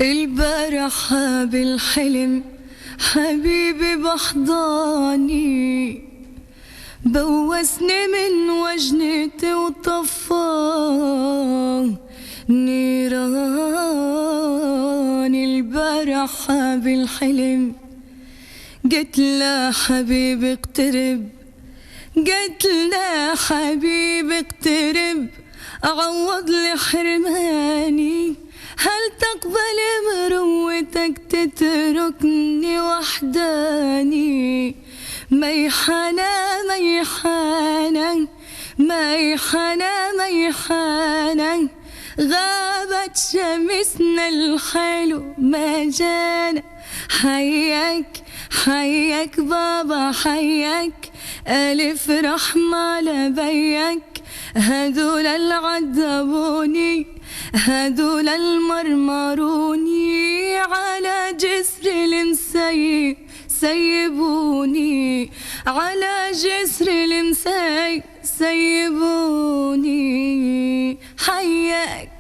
البارح بالحلم حبيبي بحضاني، بوسني من وجنتي وطفى نيران. البارح بالحلم قلت له حبيبي اقترب، قلت له حبيبي اقترب عوض لي حرماني. هل تقبل مروتك تتركني وحداني؟ ميحانة ميحانة ميحانة ميحانة، غابت شمسنا الحلو ما جانا. حياك حياك بابا حياك، ألف رحمة على بيك. هذول العذبوني هذول المرمروني، على جسر المسيب سيبوني، على جسر المسيب سيبوني. حياك